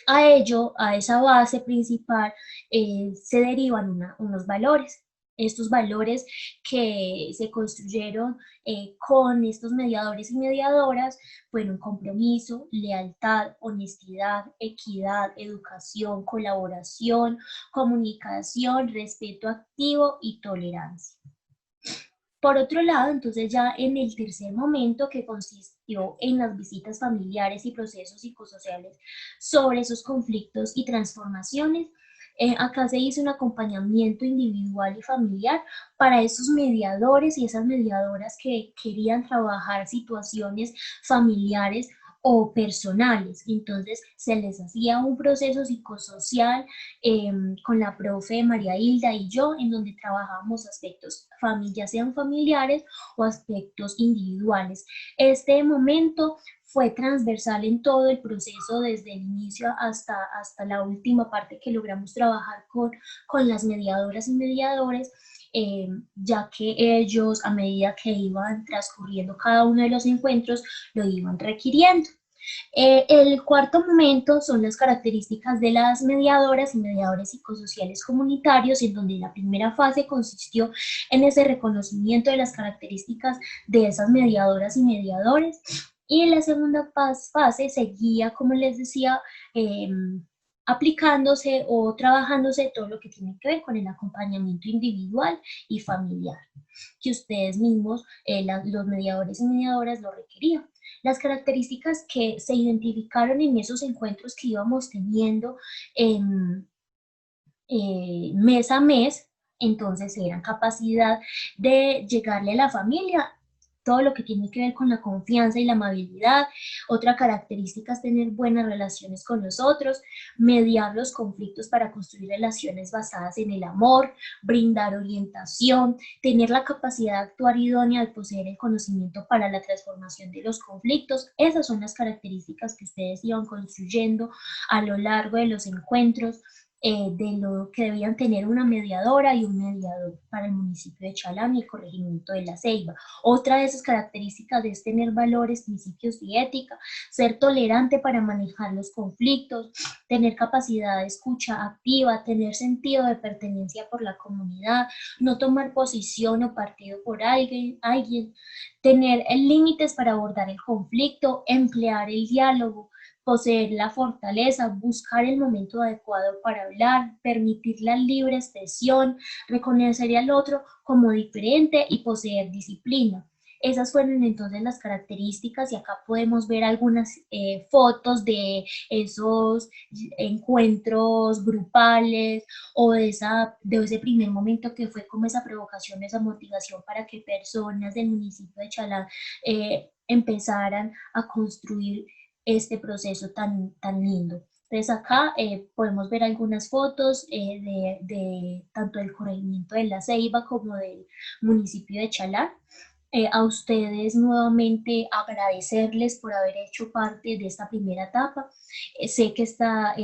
A ello, a esa base principal, se derivan unos valores. Estos valores que se construyeron con estos mediadores y mediadoras fueron compromiso, lealtad, honestidad, equidad, educación, colaboración, comunicación, respeto activo y tolerancia. Por otro lado, entonces ya en el tercer momento, que consistió en las visitas familiares y procesos psicosociales sobre esos conflictos y transformaciones, acá se hizo un acompañamiento individual y familiar para esos mediadores y esas mediadoras que querían trabajar situaciones familiares o personales. Entonces se les hacía un proceso psicosocial con la profe María Hilda y yo, en donde trabajamos aspectos ya sean familiares o aspectos individuales. Este momento fue transversal en todo el proceso, desde el inicio hasta la última parte que logramos trabajar con las mediadoras y mediadores, ya que ellos, a medida que iban transcurriendo cada uno de los encuentros, lo iban requiriendo. El cuarto momento son las características de las mediadoras y mediadores psicosociales comunitarios, en donde la primera fase consistió en ese reconocimiento de las características de esas mediadoras y mediadores, y en la segunda fase seguía, como les decía, aplicándose o trabajándose todo lo que tiene que ver con el acompañamiento individual y familiar, que ustedes mismos, los mediadores y mediadoras, lo requerían. Las características que se identificaron en esos encuentros que íbamos teniendo mes a mes, entonces eran capacidad de llegarle a la familia, todo lo que tiene que ver con la confianza y la amabilidad. Otra característica es tener buenas relaciones con los otros, mediar los conflictos para construir relaciones basadas en el amor, brindar orientación, tener la capacidad de actuar idónea al poseer el conocimiento para la transformación de los conflictos. Esas son las características que ustedes iban construyendo a lo largo de los encuentros, de lo que debían tener una mediadora y un mediador para el municipio de Chalán y el corregimiento de La Ceiba. Otra de esas características es tener valores, principios y ética, ser tolerante para manejar los conflictos, tener capacidad de escucha activa, tener sentido de pertenencia por la comunidad, no tomar posición o partido por alguien, tener límites para abordar el conflicto, emplear el diálogo, poseer la fortaleza, buscar el momento adecuado para hablar, permitir la libre expresión, reconocer al otro como diferente y poseer disciplina. Esas fueron entonces las características, y acá podemos ver algunas fotos de esos encuentros grupales o de ese primer momento que fue como esa provocación, esa motivación para que personas del municipio de Chalán empezaran a construir este proceso tan lindo. Entonces acá podemos ver algunas fotos de tanto del corregimiento de La Ceiba como del municipio de Chalán. A ustedes nuevamente agradecerles por haber hecho parte de esta primera etapa. Sé que esta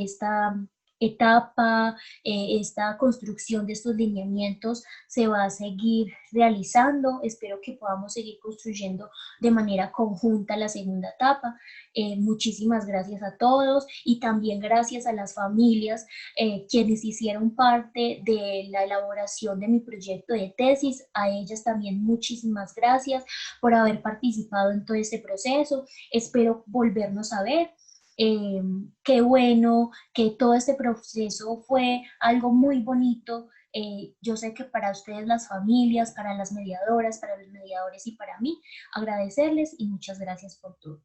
etapa, esta construcción de estos lineamientos se va a seguir realizando. Espero que podamos seguir construyendo de manera conjunta la segunda etapa. Muchísimas gracias a todos, y también gracias a las familias quienes hicieron parte de la elaboración de mi proyecto de tesis. A ellas también muchísimas gracias por haber participado en todo este proceso. Espero volvernos a ver. Qué bueno que todo este proceso fue algo muy bonito. Yo sé que para ustedes, las familias, para las mediadoras, para los mediadores y para mí, agradecerles y muchas gracias por todo.